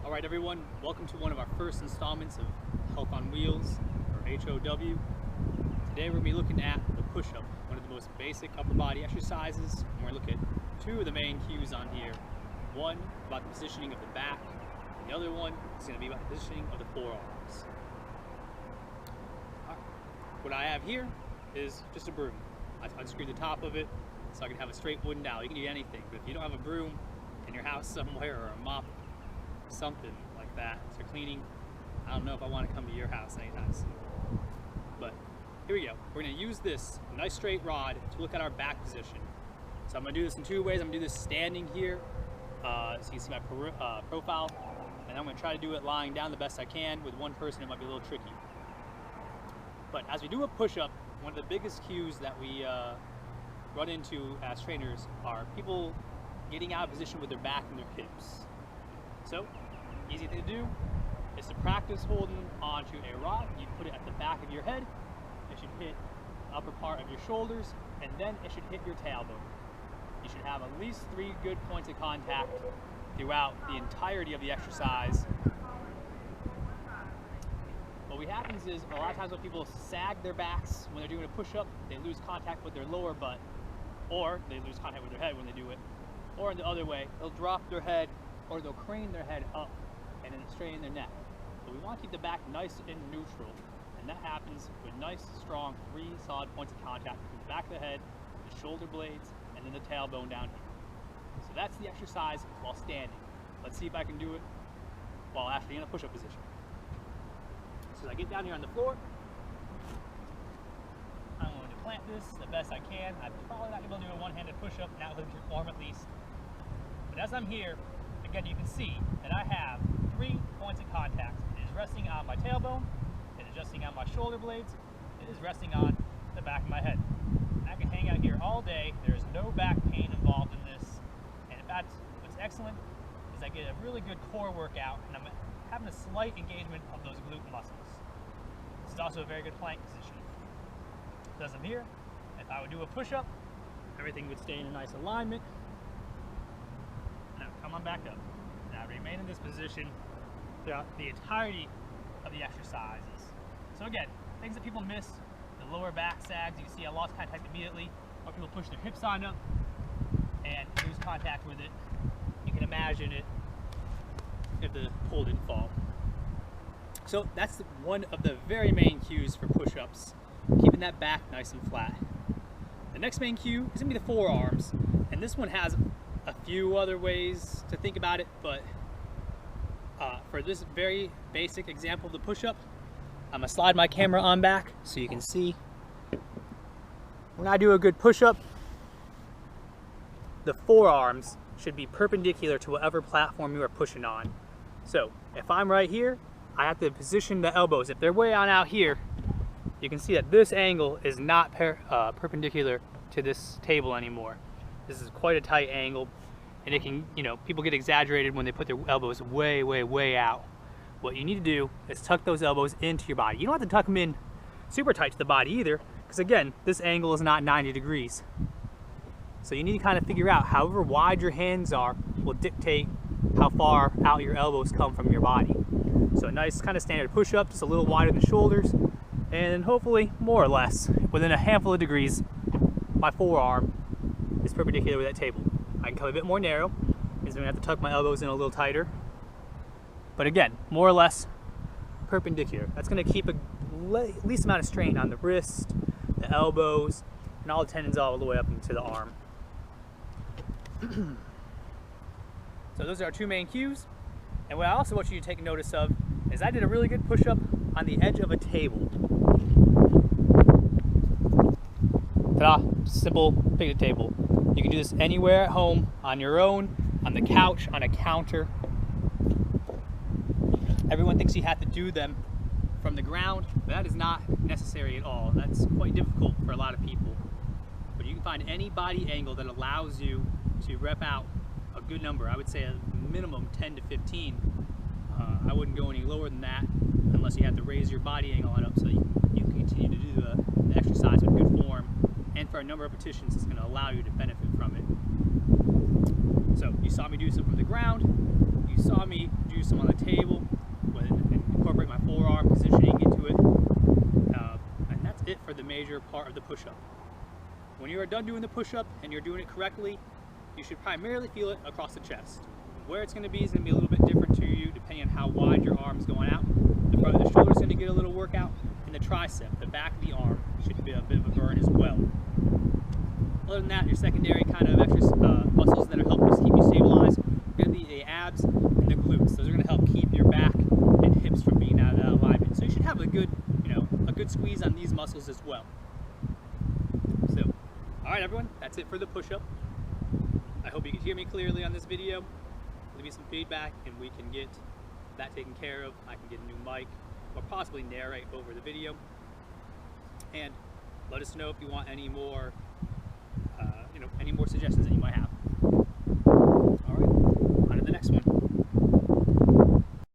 Alright everyone, welcome to one of our first installments of Health on Wheels, or HOW. Today we're going to be looking at the push-up, one of the most basic upper body exercises. And we're going to look at two of the main cues on here. One about the positioning of the back, and the other one is going to be about the positioning of the forearms. What I have here is just a broom. I unscrewed the top of it so I can have a straight wooden dowel. You can use anything, but if you don't have a broom in your house somewhere or a mop, something like that for cleaning, I don't know if I want to come to your house anytime soon. But here we go. We're going to use this nice straight rod to look at our back position. So I'm going to do this in two ways. I'm going to do this standing here, so you can see my profile, and I'm going to try to do it lying down the best I can. With one person it might be a little tricky. But as we do a push-up, one of the biggest cues that we run into as trainers are people getting out of position with their back and their hips. So, easy thing to do is to practice holding onto a rod. You put it at the back of your head. It should hit the upper part of your shoulders, and then it should hit your tailbone. You should have at least 3 good points of contact throughout the entirety of the exercise. What happens is, a lot of times when people sag their backs when they're doing a push-up, they lose contact with their lower butt, or they lose contact with their head when they do it. Or in the other way, they'll drop their head, or they'll crane their head up and then straighten their neck. But we want to keep the back nice and neutral, and that happens with nice, strong, 3 solid points of contact between the back of the head, the shoulder blades, and then the tailbone down here. So that's the exercise while standing. Let's see if I can do it while actually in a push-up position. So as I get down here on the floor, I'm going to plant this the best I can. I'm probably not able to do a one-handed push-up, not with your form at least. But as I'm here, again, you can see that I have 3 points of contact. It is resting on my tailbone, it is resting on my shoulder blades, it is resting on the back of my head. And I can hang out here all day. There is no back pain involved in this. And in fact, what's excellent is I get a really good core workout, and I'm having a slight engagement of those glute muscles. This is also a very good plank position. So as I'm here, if I would do a push-up, everything would stay in a nice alignment. Now come on back up. Now remain in this position throughout the entirety of the exercises. So again, things that people miss, the lower back sags, you can see I lost contact immediately, or people push their hips on up and lose contact with it. You can imagine it if the pole didn't fall. So that's one of the very main cues for push-ups, keeping that back nice and flat. The next main cue is going to be the forearms, and this one has a few other ways to think about it, but for this very basic example of the push-up, I'm going to slide my camera on back so you can see. When I do a good push-up, the forearms should be perpendicular to whatever platform you are pushing on. So if I'm right here, I have to position the elbows. If they're way on out here, you can see that this angle is not perpendicular to this table anymore. This is quite a tight angle, and it can, people get exaggerated when they put their elbows way, way, way out. What you need to do is tuck those elbows into your body. You don't have to tuck them in super tight to the body either, because again, this angle is not 90 degrees. So you need to kind of figure out however wide your hands are will dictate how far out your elbows come from your body. So a nice kind of standard push-up, just a little wider than the shoulders, and hopefully more or less within a handful of degrees, my forearm is perpendicular with that table. I can come a bit more narrow, means I'm gonna have to tuck my elbows in a little tighter. But again, more or less perpendicular. That's gonna keep a least amount of strain on the wrist, the elbows, and all the tendons all the way up into the arm. So those are our 2 main cues. And what I also want you to take notice of is I did a really good push-up on the edge of a table. Ta-da! Simple picnic table. You can do this anywhere at home, on your own, on the couch, on a counter. Everyone thinks you have to do them from the ground, but that is not necessary at all. That's quite difficult for a lot of people. But you can find any body angle that allows you to rep out a good number. I would say a minimum 10 to 15. I wouldn't go any lower than that unless you have to raise your body angle on up so you can continue to do the exercise with good form. And for a number of repetitions, it's going to allow you to benefit from it. So you saw me do some from the ground. You you saw me do some on the table and incorporate my forearm positioning into it. And that's it for the major part of the push-up. When you are done doing the push-up and you're doing it correctly, you should primarily feel it across the chest. Where it's going to be is going to be a little bit different to you depending on how wide your arm is going out. The front of the shoulder is going to get a little workout, and the tricep, the back of the arm, should be a bit of a burn as well. Other than that, your secondary kind of extra muscles that are helping us keep you stabilized are going to be the abs and the glutes. Those are going to help keep your back and hips from being out of that alignment. So you should have a good, a good squeeze on these muscles as well. So, all right, everyone, that's it for the push-up. I hope you can hear me clearly on this video. Leave me some feedback and we can get that taken care of. I can get a new mic or possibly narrate over the video. And let us know if you want any more, any more suggestions that you might have. All right, on to the next one.